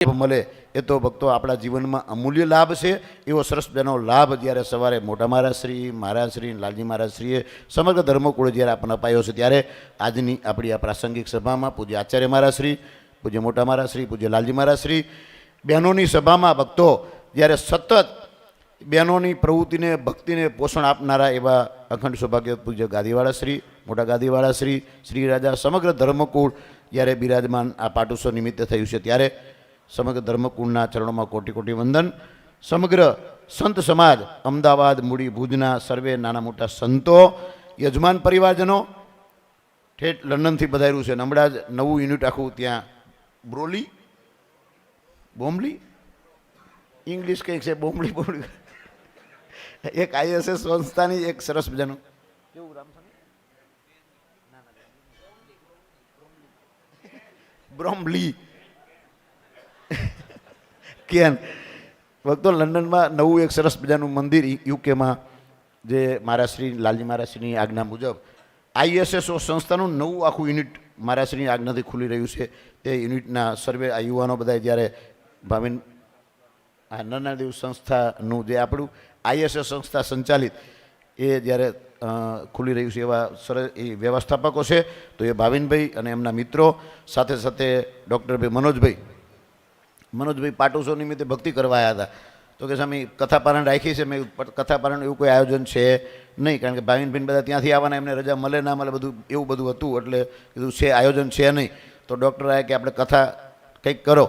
મળે એ તો ભક્તો આપણા જીવનમાં અમૂલ્ય લાભ છે. એવો સરસ બેનો લાભ જ્યારે સવારે મોટા મહારાજશ્રી લાલજી મહારાજશ્રીએ સમગ્ર ધર્મકુળ જ્યારે આપણને અપાયો છે, ત્યારે આજની આપણી આ પ્રાસંગિક સભામાં પૂજ્ય આચાર્ય મહારાજશ્રી, પૂજ્ય મોટા મહારાજશ્રી, પૂજ્ય લાલજી મહારાજશ્રી બહેનોની સભામાં ભક્તો જ્યારે સતત બહેનોની પ્રવૃત્તિને ભક્તિને પોષણ આપનારા એવા અખંડ સૌભાગ્ય પૂજ્ય ગાદીવાળાશ્રી, મોટા ગાદીવાળાશ્રી, શ્રી રાજા સમગ્ર ધર્મકુળ જ્યારે બિરાજમાન આ પાટોત્સવ નિમિત્તે થયું છે, ત્યારે સમગ્ર ધર્મકુળના ચરણોમાં કોટી કોટી વંદન. સમગ્ર સંત સમાજ અમદાવાદ, મૂડી, ભુજના સર્વે નાના મોટા સંતો, યજમાન પરિવારજનો, ઠેઠ લંડનથી પધાર્યું છે. હમણાં જ નવું યુનિટ આખું ત્યાં બોમ્બલી ઇંગ્લિશ કંઈક છે, બોમ્બલી એક ISS સંસ્થાની એક સરસ મજાનું કેવું બ્રોમ્બલી કેન ભક્તો લંડનમાં નવું એક સરસ મજાનું મંદિર યુકેમાં જે મહારાજશ્રી લાલજી મહારાજશ્રીની આજ્ઞા મુજબ ISS સંસ્થાનું નવું આખું યુનિટ મહારાજશ્રીની આજ્ઞાથી ખુલી રહ્યું છે. તે યુનિટના સર્વે આ યુવાનો બધા જ્યારે ભાવિન આ નરનાદેવ સંસ્થાનું જે આપણું ISS સંસ્થા સંચાલિત એ જ્યારે ખુલી રહ્યું છે, એવા સરસ એ વ્યવસ્થાપકો છે. તો એ ભાવિનભાઈ અને એમના મિત્રો સાથે સાથે ડૉક્ટરભાઈ મનોજભાઈ પાટોત્સવ નિમિત્તે ભક્તિ કરવા આવ્યા હતા. તો કે સ્વામી કથાપારણ રાખી છે. મેં કથાપારણ એવું કોઈ આયોજન છે નહીં, કારણ કે ભાવિનભાઈ બધા ત્યાંથી આવવાના, એમને રજા મળે ના મળે બધું એવું બધું હતું, એટલે કીધું છે આયોજન છે નહીં. તો ડૉક્ટર આવ્યા કે આપણે કથા કંઈક કરો.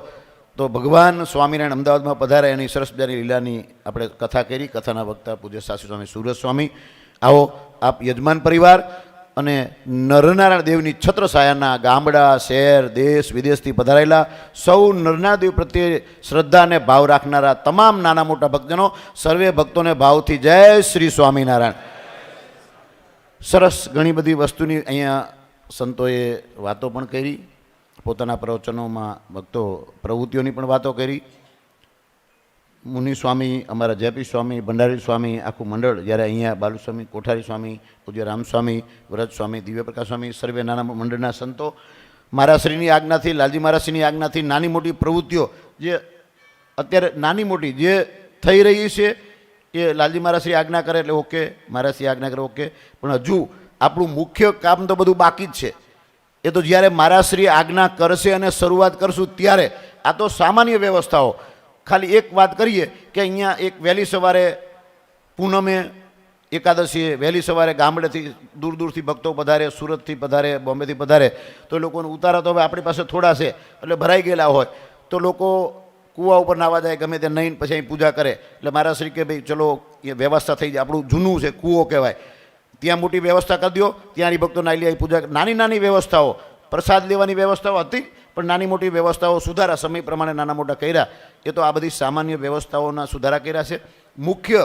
તો ભગવાન સ્વામિનારાયણ અમદાવાદમાં પધારે એની સરસ મજાની લીલાની આપણે કથા કરી. કથાના વક્તા પૂજ્ય સાસુ સ્વામી સુરત સ્વામી. આવો આપ યજમાન પરિવાર અને નરનારાયણ દેવની છત્રછાયાના ગામડા, શહેર, દેશ વિદેશથી પધારેલા સૌ નરનારાયણ દેવ પ્રત્યે શ્રદ્ધા અને ભાવ રાખનારા તમામ નાના મોટા ભક્તજનો, સર્વે ભક્તોને ભાવથી જય શ્રી સ્વામિનારાયણ. સરસ ઘણી બધી વસ્તુની અહીંયા સંતોએ વાતો પણ કરી, પોતાના પ્રવચનોમાં ભક્તો પ્રવૃત્તિઓની પણ વાતો કરી. મુનિ સ્વામી, અમારા જયપી સ્વામી, ભંડારી સ્વામી, આખું મંડળ જ્યારે અહીંયા બાલુસ્વામી, કોઠારી સ્વામી, પૂજ્ય રામસ્વામી, વ્રત સ્વામી, દિવ્યપ્રકાશ સ્વામી, સર્વે નાના મંડળના સંતો મહારાજશ્રીની આજ્ઞાથી, લાલજી મહારાજશ્રીની આજ્ઞાથી નાની મોટી પ્રવૃત્તિઓ જે અત્યારે નાની મોટી જે થઈ રહી છે એ લાલજી મહારાજશ્રી આજ્ઞા કરે એટલે ઓકે, મહારાજશ્રી આજ્ઞા કરે ઓકે, પણ હજુ આપણું મુખ્ય કામ તો બધું બાકી જ છે. એ તો જ્યારે મહારાજશ્રી આજ્ઞા કરશે અને શરૂઆત કરશું ત્યારે. આ તો સામાન્ય વ્યવસ્થાઓ. ખાલી એક વાત કરીએ કે અહીંયા એક વહેલી સવારે પૂનમે એકાદશીએ વહેલી સવારે ગામડેથી દૂર દૂરથી ભક્તો પધારે, સુરતથી પધારે, બોમ્બેથી પધારે. તો એ લોકોને ઉતારા તો હવે આપણી પાસે થોડા છે એટલે ભરાઈ ગયેલા હોય, તો લોકો કૂવા ઉપર નાવા જાય, ગમે તે નહીં પછી અહીં પૂજા કરે. એટલે મહારાજશ્રી કે ભાઈ ચલો એ વ્યવસ્થા થઈ જાય, આપણું જૂનું છે કૂવો કહેવાય, ત્યાં મોટી વ્યવસ્થા કરી દો, ત્યાંની ભક્તો નાઈ લે પૂજા. નાની નાની વ્યવસ્થાઓ, પ્રસાદ લેવાની વ્યવસ્થાઓ હતી, પણ નાની મોટી વ્યવસ્થાઓ સુધારા સમય પ્રમાણે નાના મોટા કર્યા. એ તો આ બધી સામાન્ય વ્યવસ્થાઓના સુધારા કર્યા છે. મુખ્ય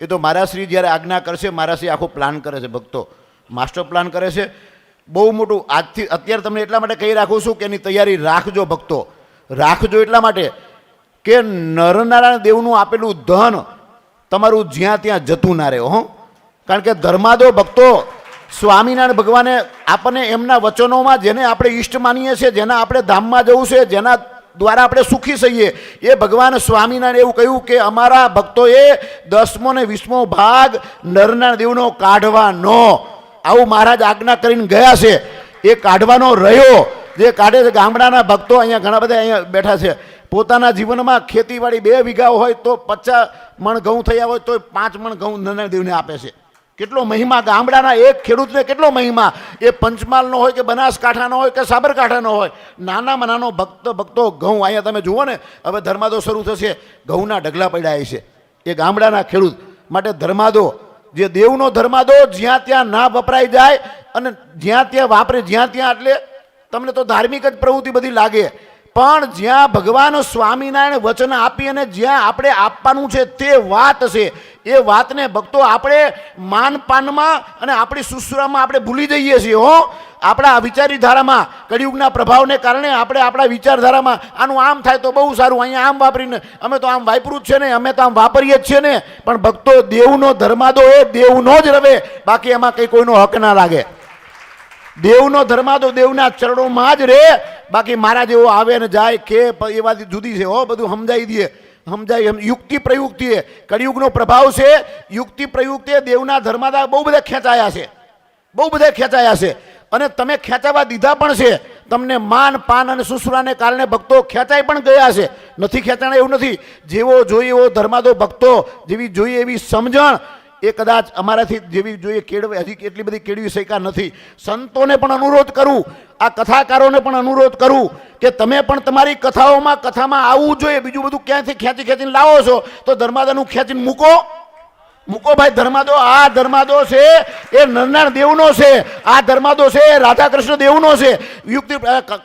એ તો મહારાજશ્રી જ્યારે આજ્ઞા કરશે, મહારાજશ્રી આખો પ્લાન કરે છે, ભક્તો માસ્ટર પ્લાન કરે છે બહુ મોટું. આજથી અત્યારે તમને એટલા માટે કહી રાખું છું કે એની તૈયારી રાખજો ભક્તો, રાખજો એટલા માટે કે નરનારાયણ દેવનું આપેલું ધન તમારું જ્યાં ત્યાં જતું ના રહે. કારણ કે ધર્માદો ભક્તો સ્વામિનારાયણ ભગવાને આપણને એમના વચનોમાં જેને આપણે ઈષ્ટ માનીએ છીએ, જેના આપણે ધામમાં જવું છે, જેના દ્વારા આપણે સુખી થઈએ, એ ભગવાન સ્વામિનારાયણ એવું કહ્યું કે અમારા ભક્તોએ 10મો ને 20મો ભાગ નરનારાયણ દેવનો કાઢવાનો, આવું મહારાજ આજ્ઞા કરીને ગયા છે. એ કાઢવાનો રહ્યો જે કાઢે છે. ગામડાના ભક્તો અહીંયા ઘણા બધા અહીંયા બેઠા છે, પોતાના જીવનમાં ખેતીવાડી 2 વીઘા હોય તો 50 મણ ઘઉં થયા હોય તો 5 મણ ઘઉં નરનારાયણ દેવને આપે છે. કેટલો મહિમા ગામડાના એક ખેડૂતને, કેટલો મહિમા. એ પંચમહાલનો હોય કે બનાસકાંઠાનો હોય કે સાબરકાંઠાનો હોય, નાનામાં નાનો ભક્તો ઘઉં. અહીંયા તમે જુઓ ને, હવે ધર્માદો શરૂ થશે, ઘઉંના ઢગલા પડ્યા છે. એ ગામડાના ખેડૂત માટે ધર્માદો, જે દેવનો ધર્માદો જ્યાં ત્યાં ના વપરાઈ જાય અને જ્યાં ત્યાં વાપરે, જ્યાં ત્યાં એટલે તમને તો ધાર્મિક જ પ્રવૃત્તિ બધી લાગે, પણ જ્યાં ભગવાન સ્વામિનારાયણ વચન આપી અને જ્યાં આપણે આપવાનું છે તે વાત છે, એ વાતને ભક્તો આપણે માનપાનમાં અને આપણી સુસુરામાં આપણે ભૂલી જઈએ છીએ. આપણા વિચારધારામાં કળિયુગના પ્રભાવને કારણે આપણે આપણા વિચારધારામાં આનું આમ થાય તો બહુ સારું, અહીંયા આમ વાપરીને અમે તો આમ વાપર્યું જ છે ને, અમે તો આમ વાપરીએ જ છીએ ને. પણ ભક્તો દેવનો ધર્માદો એ દેવનો જ રવે, બાકી એમાં કંઈ કોઈનો હક ના લાગે. દેવનો ધર્માદો દેવના ચરણોમાં જ રહે, બાકી મારા જેવો આવે ને જાય કે એ વાત જુદી છે હો. બધું સમજાઈ દઈએ, સમજાય યુક્તિ પ્રયુક્તિ એ કળિયુગનો પ્રભાવ છે. યુક્તિ પ્રયુક્તિ દેવના ધર્માદા બહુ બધા ખેંચાયા છે, બહુ બધા ખેંચાયા છે, અને તમે ખેંચાવા દીધા પણ છે. તમને માન પાન અને સુસુરાને કારણે ભક્તો ખેંચાઈ પણ ગયા છે, નથી ખેંચાણા એવું નથી. જેવો જોઈએ એવો ધર્માદો ભક્તો, જેવી જોઈએ એવી સમજણ એ કદાચ અમારાથી જેવી જોઈએ કેળવે હજી એટલી બધી કેળવી શક્યા નથી. સંતોને પણ અનુરોધ કરું, આ કથાકારોને પણ અનુરોધ કરું કે તમે પણ તમારી કથામાં આવવું જોઈએ. બીજું બધું ક્યાંથી ખેંચીને લાવો છો તો ધર્માદાનું ખેંચીને મૂકો ભાઈ. ધર્માદો આ ધર્માદો છે એ નરનારાયણ દેવનો છે, આ ધર્માદો છે રાધા કૃષ્ણ દેવનો છે. યુક્તિ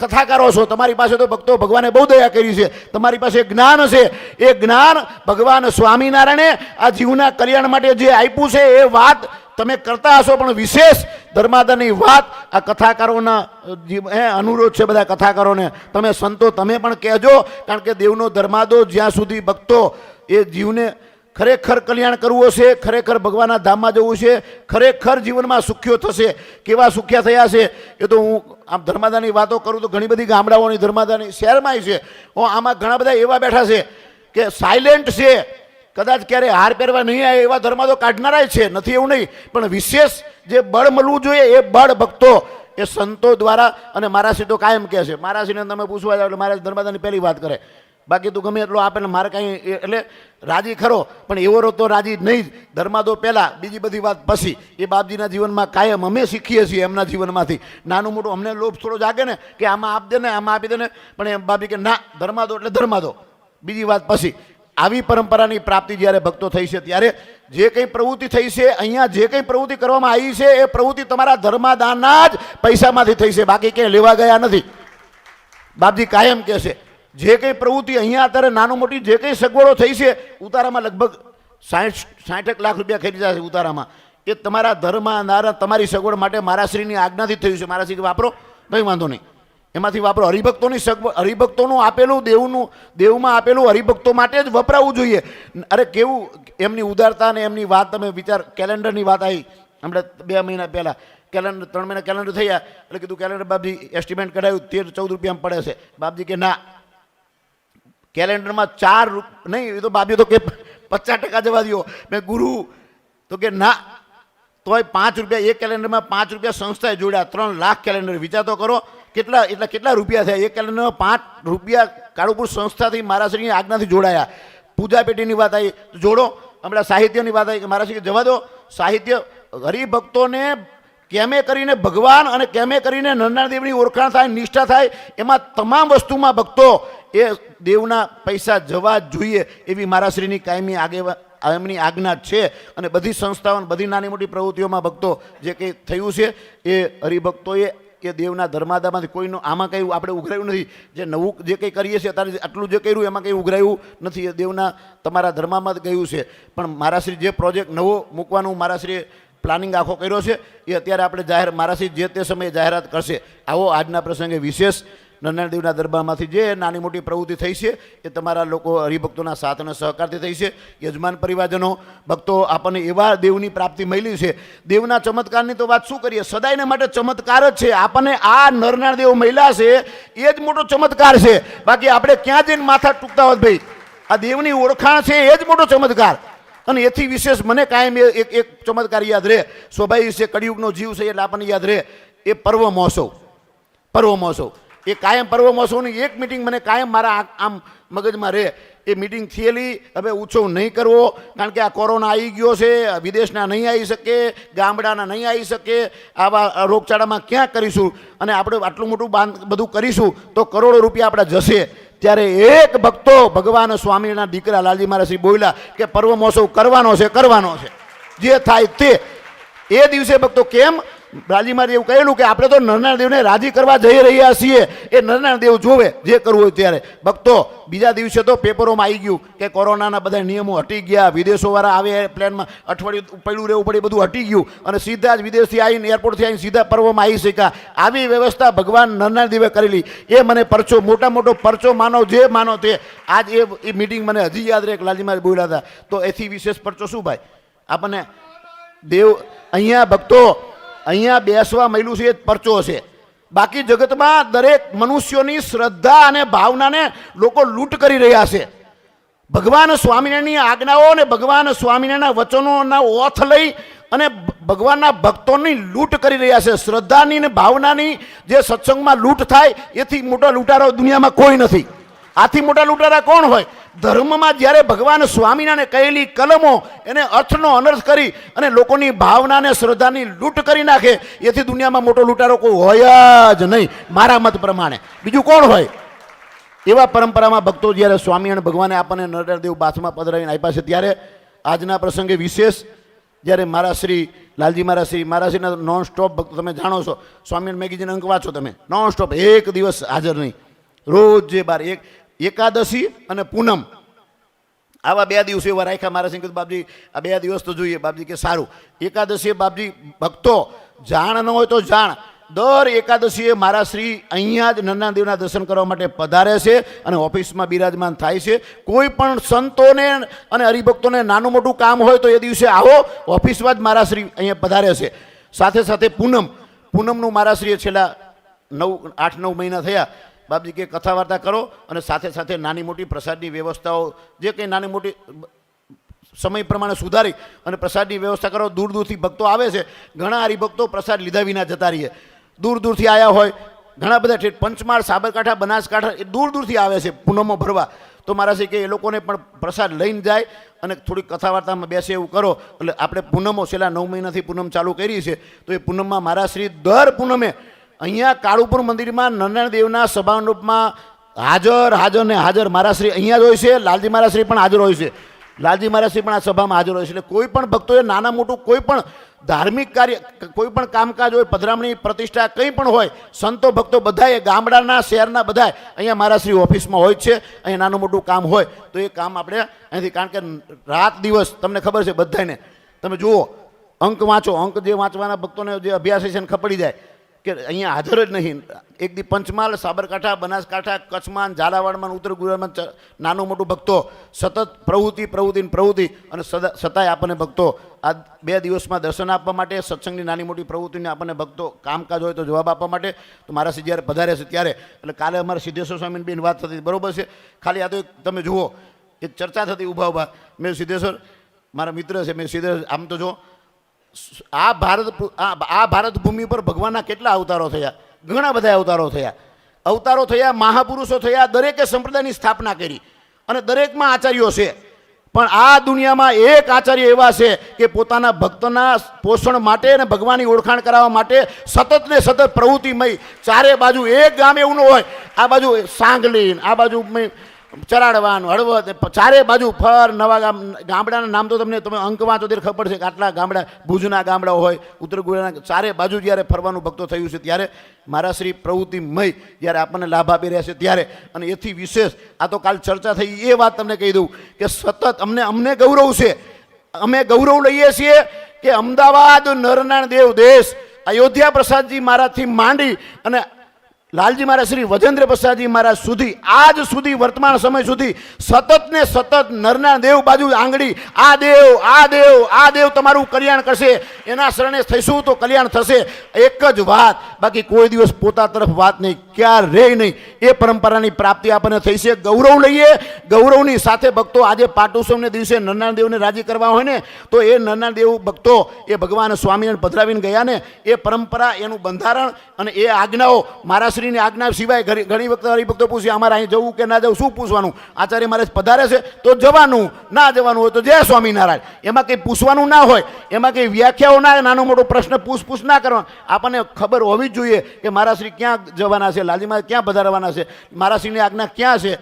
કથાકારો છો, તમારી પાસે તો ભક્તો ભગવાને બહુ દયા કરી છે, તમારી પાસે જ્ઞાન છે. એ જ્ઞાન ભગવાન સ્વામિનારાયણે આ જીવના કલ્યાણ માટે જે આપ્યું છે એ વાત તમે કરતા હશો, પણ વિશેષ ધર્માદાની વાત આ કથાકારોના અનુરોધ છે બધા કથાકારોને. તમે સંતો તમે પણ કહેજો, કારણ કે દેવનો ધર્માદો જ્યાં સુધી ભક્તો એ જીવને ખરેખર કલ્યાણ કરવું હશે, ખરેખર ભગવાનના ધામમાં જવું છે, ખરેખર જીવનમાં સુખ્યો થશે. કેવા સુખ્યા થયા છે એ તો હું આમ ધર્માદાની વાતો કરું તો ઘણી બધી ગામડાઓની ધર્માદાની શહેરમાં છે. આમાં ઘણા બધા એવા બેઠા છે કે સાયલેન્ટ છે, કદાચ ક્યારે હાર પહેરવા નહીં આવે એવા ધર્માદો કાઢનારા છે, નથી એવું નહીં. પણ વિશેષ જે બળ મળવું જોઈએ એ બળ ભક્તો એ સંતો દ્વારા, અને મારાથી તો કાયમ કહે છે, મારાથીને તમે પૂછવા જાવ એટલે મારા ધર્માદાની પહેલી વાત કરે, બાકી તું ગમે એટલો આપે ને મારે કાંઈ એટલે રાજી ખરો, પણ એવો તો રાજી નહીં જ. ધર્માદો પહેલાં, બીજી બધી વાત પછી. એ બાપજીના જીવનમાં કાયમ અમે શીખીએ છીએ એમના જીવનમાંથી. નાનું મોટું અમને લોભ થોડો જાગે ને કે આમાં આપ દે ને આમાં આપી દે ને, પણ એમ બાપજી કે ના, ધર્માદો એટલે ધર્માદો, બીજી વાત પછી. આવી પરંપરાની પ્રાપ્તિ જ્યારે ભક્તો થઈ છે ત્યારે જે કંઈ પ્રવૃત્તિ થઈ છે અહીંયા, જે કંઈ પ્રવૃત્તિ કરવામાં આવી છે એ પ્રવૃત્તિ તમારા ધર્માદાના જ પૈસામાંથી થઈ છે, બાકી ક્યાંય લેવા ગયા નથી. બાપજી કાયમ કહે છે જે કંઈ પ્રવૃત્તિ અહીંયા અત્યારે નાનું મોટી જે કંઈ સગવડો થઈ છે, ઉતારામાં લગભગ 60 લાખ રૂપિયા ખરીદી જાય છે ઉતારામાં, એ તમારા ધર્મના તમારી સગવડ માટે મારાશ્રીની આજ્ઞાથી થયું છે. મારાશ્રી વાપરો, કંઈ વાંધો નહીં, એમાંથી વાપરો. હરિભક્તોની સગવડ, હરિભક્તોનું આપેલું દેવમાં આપેલું હરિભક્તો માટે જ વપરાવું જોઈએ. અરે કેવું એમની ઉદારતા અને એમની વાત તમે વિચાર. કેલેન્ડરની વાત આવી હમણાં 2 મહિના પહેલાં, કેલેન્ડર 3 મહિના કેલેન્ડર થયા એટલે કીધું કેલેન્ડર બાપજી એસ્ટિમેટ કઢાવ્યું 13-14 રૂપિયામાં પડે છે. બાપજી કે ના, કેલેન્ડરમાં 4 નહીં, એ તો બાપજી તો કે 50% જવા દો. મેં ગુરુ તો કે ના, તોય 5 રૂપિયા, એક કેલેન્ડરમાં 5 રૂપિયા સંસ્થાએ જોડ્યા, 3 લાખ કેલેન્ડર. વિચાર તો કરો કેટલા રૂપિયા થયા. એક કેલેન્ડરમાં 5 રૂપિયા કાળુપુર સંસ્થાથી મારાશ્રીની આજ્ઞાથી જોડાયા. પૂજા પેટીની વાત આવી જોડો, હમણાં સાહિત્યની વાત આવી કે મારાશ્રી જવા દો. સાહિત્ય હરિભક્તોને કેમે કરીને ભગવાન અને કેમે કરીને નરનારાયણ દેવની ઓળખાણ થાય, નિષ્ઠા થાય, એમાં તમામ વસ્તુમાં ભક્તો એ દેવના પૈસા જવા જોઈએ એવી મારાશ્રીની કાયમી એમની આજ્ઞા છે. અને બધી સંસ્થાઓ, બધી નાની મોટી પ્રવૃત્તિઓમાં ભક્તો જે કંઈ થયું છે એ હરિભક્તોએ એ દેવના ધર્માદામાંથી કોઈનું આમાં કંઈ આપણે ઉઘરાયું નથી. જે નવું જે કંઈ કરીએ છીએ અત્યારે આટલું જે કર્યું એમાં કંઈ ઉઘરાયું નથી, એ દેવના તમારા ધર્મમાં જ ગયું છે. પણ મારાશ્રી જે પ્રોજેક્ટ નવો મૂકવાનું મારાશ્રીએ પ્લાનિંગ આખો કર્યો છે એ અત્યારે આપણે મારાશ્રી જે તે સમયે જાહેરાત કરશે. આવો આજના પ્રસંગે વિશેષ નરનારાયણ દેવના દરબારમાંથી જે નાની મોટી પ્રવૃત્તિ થઈ છે એ તમારા લોકો હરિભક્તોના સાથ અને સહકારથી થઈ છે. યજમાન પરિવારજનો ભક્તો, આપણને એવા દેવની પ્રાપ્તિ મળી છે. દેવના ચમત્કારની તો વાત શું કરીએ, સદાયને માટે ચમત્કાર જ છે. આપણને આ નરનારાયણ દેવ મળ્યા છે એ જ મોટો ચમત્કાર છે. બાકી આપણે ક્યાં જઈને માથા ટૂંકતા હોત ભાઈ, આ દેવની ઓળખાણ છે એ જ મોટો ચમત્કાર. અને એથી વિશેષ મને કાયમ એક ચમત્કાર યાદ રહે, સ્વાભાવિક છે, કળિયુગનો જીવ છે એટલે આપણને યાદ રહે, એ પર્વ મહોત્સવ. એ કાયમ પર્વ મહોત્સવની એક મિટિંગ મને કાયમ મારા આમ મગજમાં રહે. એ મિટિંગ થયેલી, હવે ઉત્સવ નહીં કરવો કારણ કે આ કોરોના આવી ગયો છે, વિદેશના નહીં આવી શકે, ગામડાના નહીં આવી શકે, આવા રોગચાળામાં ક્યાં કરીશું, અને આપણે આટલું મોટું બધું કરીશું તો કરોડો રૂપિયા આપણા જશે. ત્યારે એક ભક્તો ભગવાન સ્વામીના દીકરા લાલજી મહારાજ બોલ્યા કે પર્વ મહોત્સવ કરવાનો છે, જે થાય તે. એ દિવસે ભક્તો કેમ લાલજી મહારાજ એવું કહેલું કે આપણે તો નરનારાયણ દેવને રાજી કરવા જઈ રહ્યા છીએ, એ નરનારાયણ દેવ જોવે જે કરવું હોય ત્યારે. ભક્તો બીજા દિવસે તો પેપરોમાં આવી ગયું કે કોરોનાના બધા નિયમો હટી ગયા, વિદેશોવાળા આવે પ્લેનમાં અઠવાડિયું પડ્યું રહેવું પડે, બધું હટી ગયું અને સીધા જ વિદેશથી આવીને એરપોર્ટથી આવીને સીધા પર્વમાં આવી શક્યા. આવી વ્યવસ્થા ભગવાન નરનારાયણ દેવે કરેલી. એ મને પરચો, મોટો પરચો માનો, જે માનો તે. આજ એ મિટિંગ મને હજી યાદ રહે, લાલજી મહારાજ બોલ્યા હતા. તો એથી વિશેષ પરચો શું ભાઈ આપણને દેવ અહીંયા ભક્તો અહીંયા બેસવા મળ્યું છે એ જ પરચો છે. બાકી જગતમાં દરેક મનુષ્યોની શ્રદ્ધા અને ભાવનાને લોકો લૂંટ કરી રહ્યા છે. ભગવાન સ્વામિનારાયણની આજ્ઞાઓ અને ભગવાન સ્વામિનારાયણના વચનોના ઓથ લઈ અને ભગવાનના ભક્તોની લૂંટ કરી રહ્યા છે. શ્રદ્ધાની અને ભાવનાની જે સત્સંગમાં લૂંટ થાય એથી મોટો લૂંટારો દુનિયામાં કોઈ નથી. આથી મોટા લૂંટારા કોણ હોય? ધર્મમાં જ્યારે ભગવાન સ્વામિનારાયણે કહેલી કલમો એને અર્થનો અનર્થ કરી અને લોકોની ભાવના અને શ્રદ્ધાની લૂંટ કરી નાખે એથી દુનિયામાં મોટો લૂંટારો કોઈ હોય જ નહીં મારા મત પ્રમાણે. બીજું કોણ હોય? એવા પરંપરામાં ભક્તો જ્યારે સ્વામિનારાયણ ભગવાને આપણને નરદેવ બાથમાં પધરાવીને આપ્યા છે ત્યારે આજના પ્રસંગે વિશેષ જ્યારે મારા શ્રી લાલજી મહારાજશ્રીના નોન સ્ટોપ ભક્તો તમે જાણો છો. સ્વામિનારાયણ મેગેઝિન અંક વાંચો તમે, નોન સ્ટોપ એક દિવસ હાજર નહીં. રોજ જે બાર એકાદશી અને પૂનમ આવા 2 દિવસો એવા રાખ્યા. મારા સિંહ બાપજી આ 2 દિવસ તો જોઈએ. બાપજી કે સારું. એકાદશીએ બાપજી ભક્તો જાણ ન હોય તો જાણ, દર એકાદશીએ મારા શ્રી અહીંયા જ નરનારાયણ દેવના દર્શન કરવા માટે પધારે છે અને ઓફિસમાં બિરાજમાન થાય છે. કોઈ પણ સંતોને અને હરિભક્તોને નાનું મોટું કામ હોય તો એ દિવસે આવો, ઓફિસમાં જ મારા શ્રી અહીંયા પધારે છે. સાથે સાથે પૂનમનું મારા શ્રીએ છેલ્લા 8-9 મહિના થયા બાપજી કે કથા વાર્તા કરો અને સાથે સાથે નાની મોટી પ્રસાદની વ્યવસ્થાઓ જે કંઈ નાની મોટી સમય પ્રમાણે સુધારી અને પ્રસાદની વ્યવસ્થા કરો. દૂર દૂરથી ભક્તો આવે છે. ઘણા હરિભક્તો પ્રસાદ લીધા વિના જતા રહીએ. દૂર દૂરથી આવ્યા હોય ઘણા બધા, પંચમહાલ, સાબરકાંઠા, બનાસકાંઠા એ દૂર દૂરથી આવે છે પૂનમો ભરવા. તો મારા છે કે એ લોકોને પણ પ્રસાદ લઈને જાય અને થોડીક કથા વાર્તામાં બેસે એવું કરો. એટલે આપણે પૂનમો છેલ્લા 9 મહિનાથી પૂનમ ચાલુ કરી છે. તો એ પૂનમમાં મારા શ્રી દર પૂનમે અહીંયા કાળુપુર મંદિરમાં નરનારાયણ દેવના સભામંડપમાં હાજર મારા શ્રી અહીંયા જ હોય છે. લાલજી મહારાજશ્રી પણ હાજર હોય છે. લાલજી મહારાજશ્રી પણ આ સભામાં હાજર હોય છે. એટલે કોઈ પણ ભક્તોએ નાના મોટું કોઈ પણ ધાર્મિક કાર્ય, કોઈ પણ કામકાજ હોય, પધરામણી, પ્રતિષ્ઠા કંઈ પણ હોય, સંતો ભક્તો બધાએ ગામડાના શહેરના બધાએ અહીંયા મારા શ્રી ઓફિસમાં હોય છે. અહીંયા નાનું મોટું કામ હોય તો એ કામ આપણે અહીંથી, કારણ કે રાત દિવસ તમને ખબર છે બધાને, તમે જુઓ અંક વાંચો, અંક જે વાંચવાના ભક્તોને જે અભ્યાસ છે એને ખપડી જાય કે અહીંયા હાજર જ નહીં. એક દી પંચમહાલ, સાબરકાંઠા, બનાસકાંઠા, કચ્છમાં, ઝાલાવાડમાં, ઉત્તર ગુજરાતમાં નાનું મોટું ભક્તો સતત પ્રવૃત્તિ અને છતાંય આપણને ભક્તો આ 2 દિવસમાં દર્શન આપવા માટે, સત્સંગની નાની મોટી પ્રવૃત્તિને આપણને ભક્તો કામકાજ હોય તો જવાબ આપવા માટે તો મારા શ્રી જ્યારે પધારે છે ત્યારે, એટલે કાલે અમારા સિદ્ધેશ્વર સ્વામીની બેન વાત થતી બરાબર છે. ખાલી આ તો તમે જુઓ એક ચર્ચા થતી ઊભા મેં સિદ્ધેશ્વર મારા મિત્ર છે, મેં સિદ્ધેશ્વર આમ તો જો આ ભારત ભૂમિ પર ભગવાનના કેટલા અવતારો થયા, ઘણા બધા અવતારો થયા, મહાપુરુષો થયા, દરેકે સંપ્રદાયની સ્થાપના કરી અને દરેકમાં આચાર્યો છે. પણ આ દુનિયામાં એક આચાર્ય એવા છે કે પોતાના ભક્તના પોષણ માટે અને ભગવાનની ઓળખાણ કરાવવા માટે સતત ને સતત પ્રવૃત્તિમય, ચારે બાજુ એક ગામ એવું ન હોય, આ બાજુ સાંગલી, આ બાજુ ચરાડવાન, હળવદ, ચારે બાજુ ફર નવા ગામડાના નામ તો તમે અંક વાંચો ત્યારે ખબર છે કે આટલા ગામડા, ભુજના ગામડાઓ હોય, ઉત્તર ગુજરાતના ચારે બાજુ જ્યારે ફરવાનું ભક્તો થયું છે ત્યારે મારા શ્રી પ્રવૃત્તિમય જ્યારે આપણને લાભ આપી રહ્યા છે ત્યારે, અને એથી વિશેષ આ તો કાલ ચર્ચા થઈ એ વાત તમને કહી દઉં કે સતત અમને ગૌરવ છે. અમે ગૌરવ લઈએ છીએ કે અમદાવાદ નરનારાયણ દેવ દેશ અયોધ્યા પ્રસાદજી મહારાજથી માંડી અને લાલજી મહારાજ શ્રી વજેન્દ્ર પ્રસાદજી મહારાજ સુધી આજ સુધી વર્તમાન સમય સુધી સતત ને સતત નરનારાયણ દેવ બાજુ આંગળી, આ દેવ તમારું કલ્યાણ કરશે, એના શરણે થઈશું તો કલ્યાણ થશે. એક જ વાત, બાકી કોઈ દિવસ પોતા તરફ વાત નહીં, ક્યારેય નહીં. એ પરંપરાની પ્રાપ્તિ આપણને થઈ છે. ગૌરવ લઈએ. ગૌરવની સાથે ભક્તો આજે પાટોત્સવને દિવસે નરનારાયણ દેવને રાજી કરવા હોય ને તો એ નરનારાયણ દેવ ભક્તો એ ભગવાન સ્વામિનારાયણ પધરાવીને ગયા ને એ પરંપરા, એનું બંધારણ અને એ આજ્ઞાઓ મારા શ્રીની આજ્ઞા સિવાય ઘણી વખત હરિભક્તો પૂછે અમારે અહીં જવું કે ના જવું, શું પૂછવાનું? આચાર્ય મહારાજ પધારે છે તો જવાનું, ના જવાનું હોય તો જય સ્વામિનારાયણ. એમાં કંઈ પૂછવાનું ના હોય, એમાં કંઈ વ્યાખ્યાઓ ના, નાનો મોટો પ્રશ્ન પૂછ ના કરવાનો. આપણને ખબર હોવી જ જોઈએ કે મારા શ્રી ક્યાં જવાના છે, લાલજી મહારાજ ક્યાં પધારવાના છે, મારા શ્રીની આજ્ઞા ક્યાં છે,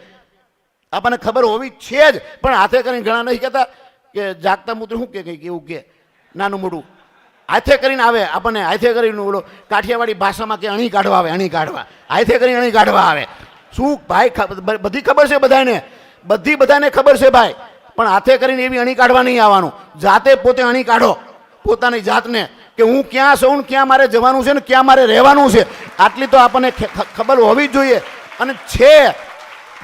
આપણને ખબર હોવી છે જ. પણ હાથે કરીને ઘણા નહીં કહેતા કે જાગતા મૂત્ર શું કે કંઈક એવું કે નાનું મોટું હાથે કરીને આવે, આપણને હાથે કરીને ઓલો કાઠિયાવાડી ભાષામાં કે અણી કાઢવા આવે, હાથે કરીને અણી કાઢવા આવે. શું ભાઈ, બધી ખબર છે બધાને, બધાને ખબર છે ભાઈ, પણ હાથે કરીને એવી અણી કાઢવા નહીં આવવાનું. જાતે પોતે અણી કાઢો પોતાની જાતને કે હું ક્યાં છું, ક્યાં મારે જવાનું છે ને ક્યાં મારે રહેવાનું છે. આટલી તો આપણને ખબર હોવી જ જોઈએ. અને છે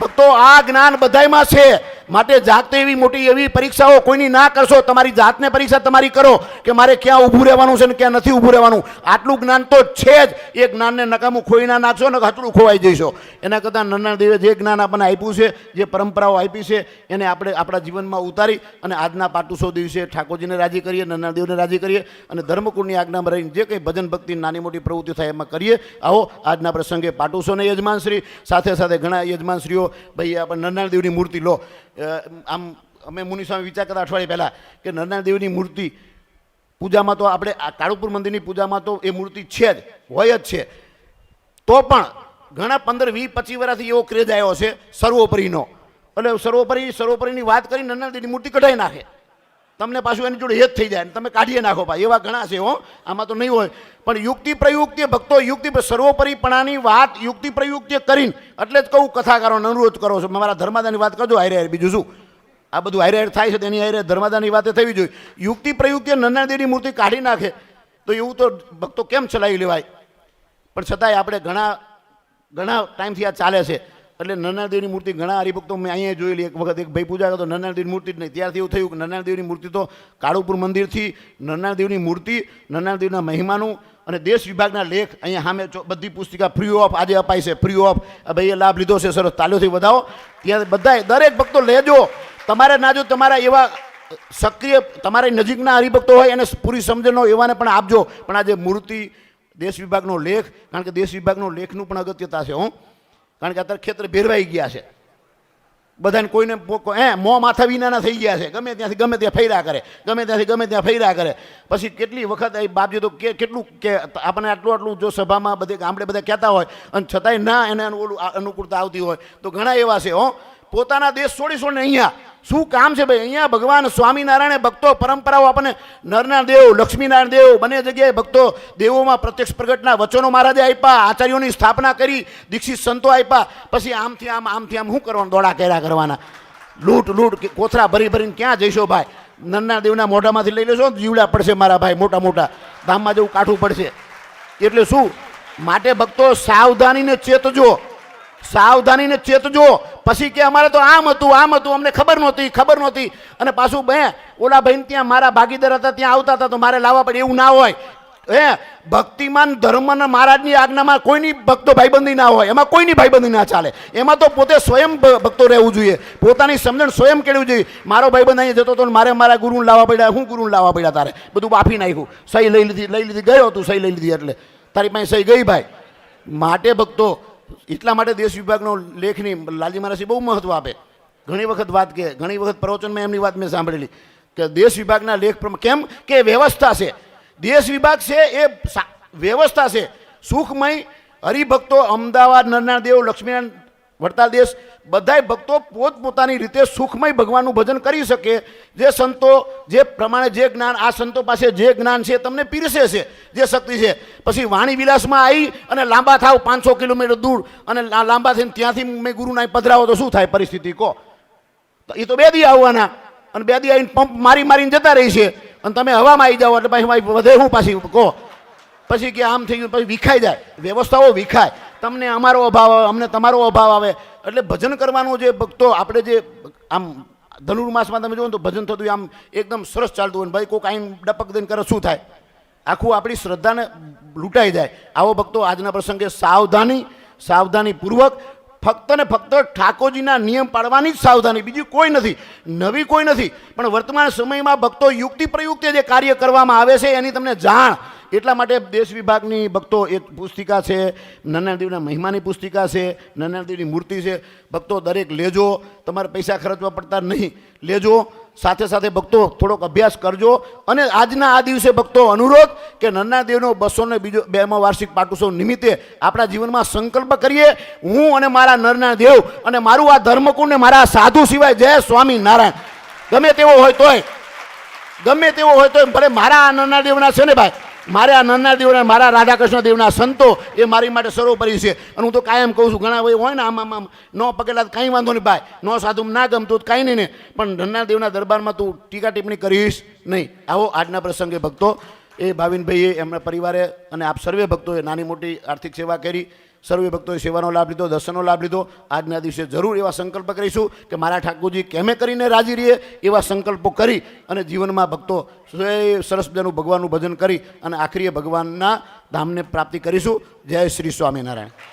ભક્તો આ જ્ઞાન બધાયમાં છે. માટે જાતે એવી મોટી એવી પરીક્ષાઓ કોઈની ના કરશો, તમારી જાતને પરીક્ષા તમારી કરો કે મારે ક્યાં ઊભું રહેવાનું છે ને ક્યાં નથી ઊભું રહેવાનું. આટલું જ્ઞાન તો છે જ. એ જ્ઞાનને નકામું ખોઈ ના નાખશો ને હતડું ખોવાઈ જઈશો. એના કરતાં નરનાળ દેવે જે જ્ઞાન આપણને આપ્યું છે, જે પરંપરાઓ આપી છે, એને આપણે આપણા જીવનમાં ઉતારી અને આજના પાટોત્સવ દિવસે ઠાકોરજીને રાજી કરીએ, નરનાળ દેવને રાજી કરીએ અને ધર્મકુળની આજ્ઞામાં રહીને જે કંઈ ભજન ભક્તિ નાની મોટી પ્રવૃત્તિ થાય એમાં કરીએ. આવો આજના પ્રસંગે પાટોત્સવના યજમાનશ્રી સાથે સાથે ઘણા યજમાનશ્રીઓ, ભાઈ આપણે નરનાળ દેવની મૂર્તિ લો. આમ અમે મુનિ સ્વામી વિચાર કરતા અઠવાડિયે પહેલાં કે નરનાળ દેવની મૂર્તિ પૂજામાં તો આપણે આ કાળુપુર મંદિરની પૂજામાં તો એ મૂર્તિ છે જ, હોય જ છે. તો પણ ઘણા 15, 20, 25 વર્ષથી એવો ક્રેઝ આવ્યો છે સર્વોપરીનો. એટલે સર્વોપરીની વાત કરી નરનાળ દેવની મૂર્તિ કઢાઈ નાખે. તમને પાછું એની જોડે હેત થઈ જાય ને તમે કાઢીએ નાખો. ભાઈ એવા ઘણા છે હો, આમાં તો નહીં હોય. પણ યુક્તિ પ્રયુક્તિ ભક્તો યુક્તિ સર્વોપરીપણાની વાત યુક્તિ પ્રયુક્તિ કરીને એટલે જ કહું કથાકારોને અનુરોધ કરો છો, મારા ધર્માદાની વાત કરજો હારે હારે. બીજું શું, આ બધું હારે હારે થાય છે તેની હારે ધર્માદાની વાતે થવી જોઈએ. યુક્તિ પ્રયુક્તિ નરનાળ દેવની મૂર્તિ કાઢી નાખે તો એવું તો ભક્તો કેમ ચલાવી લેવાય. પણ છતાંય આપણે ઘણા ટાઈમથી આ ચાલે છે. એટલે નરનાળ દેવની મૂર્તિ ઘણા હરિભક્તો મેં અહીંયા જોયેલી. એક વખત એક ભાઈ પૂજા કરતો નરનાળ દેવની મૂર્તિ જ નહીં. ત્યારથી એવું થયું કે નરનાળ દેવની મૂર્તિ તો કાળુપુર મંદિરથી નરનાળ દેવની મૂર્તિ, નરનાળ દેવના મહિમાનું અને દેશ વિભાગના લેખ અહીંયા સામે બધી પુસ્તિકા ફ્રી ઓફ આજે અપાય છે. ફ્રી ઓફ ભાઈએ લાભ લીધો છે, સરસ તાલીઓથી વધાવો. ત્યાં બધાએ દરેક ભક્તો લેજો. તમારે ના જો તમારા એવા સક્રિય તમારી નજીકના હરિભક્તો હોય એને પૂરી સમજણ હોય એવાને પણ આપજો. પણ આજે મૂર્તિ, દેશ વિભાગનો લેખ, કારણ કે દેશ વિભાગનો લેખનું પણ અગત્યતા છે. કારણ કે અત્યારે ખેતર ભેરવાઈ ગયા છે બધાને. કોઈને મોં માથા વિનાના થઈ ગયા છે. ગમે ત્યાંથી ગમે ત્યાં ફર્યા કરે, ગમે ત્યાંથી ગમે ત્યાં ફર્યા કરે. પછી કેટલી વખત બાપજી તો કેટલું કે આપણને આટલું જો સભામાં બધે ગામડે બધા કહેતા હોય અને છતાંય ના એને અનુકૂળતા આવતી હોય તો ઘણા એવા છે. પોતાના દેશ છોડીને અહીંયા શું કામ છે ભાઈ? અહીંયા ભગવાન સ્વામિનારાયણે ભક્તો પરંપરાઓ આપણને નરનાળ દેવ, લક્ષ્મીનારાયણ દેવ બંને જગ્યાએ ભક્તો દેવોમાં પ્રત્યક્ષ પ્રગટના વચનો મહારાજે આપ્યા, આચાર્યોની સ્થાપના કરી, દીક્ષિત સંતો આપ્યા. પછી આમથી આમ શું કરવાનું? દોડા કર્યા કરવાના, લૂંટ કોથરા ભરીને ક્યાં જઈશો ભાઈ? નરનાળ દેવના મોઢામાંથી લઈ લેશો જીવડા પડશે મારા ભાઈ, મોટા ધામમાં જવું કાઠું પડશે. એટલે શું માટે ભક્તો સાવધાનીને ચેતજો. પછી કે અમારે તો આમ હતું અમને ખબર નહોતી. અને પાછું ઓલા ભાઈ ત્યાં મારા ભાગીદાર હતા ત્યાં આવતા હતા તો મારે લાવવા પડે એવું ના હોય. ભક્તિમાન ધર્મના મહારાજની આજ્ઞામાં કોઈની ભક્તો ભાઈબંધી ના હોય. એમાં કોઈની ભાઈબંધી ના ચાલે. એમાં તો પોતે સ્વયં ભક્તો રહેવું જોઈએ. પોતાની સમજણ સ્વયં કેળવી જોઈએ. મારો ભાઈબંધ અહીંયા જતો હતો મારે મારા ગુરુને લાવવા પડ્યા. હું ગુરુને લાવવા પડ્યા? તારે બધું બાફી નાખ્યું. સહી લઈ લીધી ગયો તું, સહી લઈ લીધી એટલે તારી પાસે સહી ગઈ ભાઈ. માટે ભક્તો એટલા માટે દેશ વિભાગનો લેખની લાલજી મહારાજ બહુ મહત્વ આપે. ઘણી વખત પ્રવચનમાં એમની વાત મેં સાંભળેલી કે દેશ વિભાગના લેખ કેમ કે વ્યવસ્થા છે. દેશ વિભાગ છે એ વ્યવસ્થા છે સુખમય. હરિભક્તો અમદાવાદ, નરનાળ દેવ, લક્ષ્મીનારાયણ, વડતાલ દેશ બધાય ભક્તો પોતપોતાની રીતે સુખમય ભગવાનનું ભજન કરી શકે. જે સંતો જે પ્રમાણે જે જ્ઞાન, આ સંતો પાસે જે જ્ઞાન છે તમને પીરસે છે, જે શક્તિ છે. પછી વાણી વિલાસમાં આવી અને લાંબા થાવ 500 કિલોમીટર દૂર અને લાંબા થઈને ત્યાંથી મેં ગુરુના પધરાવો તો શું થાય પરિસ્થિતિ કહો? એ તો 2 દી આવવાના અને 2 દી આવીને પંપ મારીને જતા રહી છે અને તમે હવામાં આવી જાઓ એટલે પાછી વધે હું પાછી કહો? પછી કે આમ થઈ ગયું, પછી વિખાઈ જાય, વ્યવસ્થાઓ વિખાય. તમને અમારો અભાવ આવે, અમને તમારો અભાવ આવે. એટલે ભજન કરવાનું જે ભક્તો આપણે જે આમ ધનુર્માસમાં તમે જુઓ તો ભજન થતું આમ એકદમ સરસ ચાલતું હોય. ભાઈ કોઈક આઈને ડપક દઈને કરે શું થાય? આખું આપણી શ્રદ્ધાને લૂંટાઈ જાય. આવો ભક્તો આજના પ્રસંગે સાવધાનીપૂર્વક ફક્ત ને ફક્ત ઠાકોરજીના નિયમ પાળવાની જ સાવધાની, બીજી કોઈ નથી, નવી કોઈ નથી. પણ વર્તમાન સમયમાં ભક્તો યુક્તિ પ્રયુક્તિ જે કાર્ય કરવામાં આવે છે એની તમને જાણ. એટલા માટે દેશ વિભાગની ભક્તો એક પુસ્તિકા છે, નરનાળ દેવના મહિમાની પુસ્તિકા છે, નરનાળ દેવની મૂર્તિ છે. ભક્તો દરેક લેજો, તમારે પૈસા ખર્ચવા પડતા નહીં, લેજો. સાથે સાથે ભક્તો થોડોક અભ્યાસ કરજો. અને આજના આ દિવસે ભક્તો અનુરોધ કે નરનાળ દેવનો 202મો વાર્ષિક પાટોત્સવ નિમિત્તે આપણા જીવનમાં સંકલ્પ કરીએ. હું અને મારા નરનાળ દેવ અને મારું આ ધર્મકુંડ ને મારા સાધુ સિવાય જય સ્વામિનારાયણ ગમે તેવો હોય તોય ભલે મારા આ નરનાળ દેવના છે ને ભાઈ, મારે આ નરનાળ દેવના, મારા રાધાકૃષ્ણ દેવના સંતો એ મારી માટે સર્વોપરી છે. અને હું તો કાયમ કહું છું, ઘણા ભાઈ હોય ને આમ ન પકેલા કંઈ વાંધો નહીં ભાઈ, ન સાધુ ના ગમતું કાંઈ નહીં ને, પણ નરનાળ દેવના દરબારમાં તું ટીકા ટિપ્પણી કરીશ નહીં. આવો આજના પ્રસંગે ભક્તો એ ભાવિનભાઈએ એમના પરિવારે અને આપ સર્વે ભક્તોએ નાની મોટી આર્થિક સેવા કરી સર્વે ભક્તોએ સેવાનો લાભ લીધો, દર્શનનો લાભ લીધો. આજના દિવસે જરૂર એવા સંકલ્પ કરીશું કે મારા ઠાકોરજી કેમે કરીને રાજી રહીએ એવા સંકલ્પો કરી અને જીવનમાં ભક્તો સરસ મજાનું ભગવાનનું ભજન કરી અને આખરીએ ભગવાનના ધામને પ્રાપ્તિ કરીશું. જય શ્રી સ્વામિનારાયણ.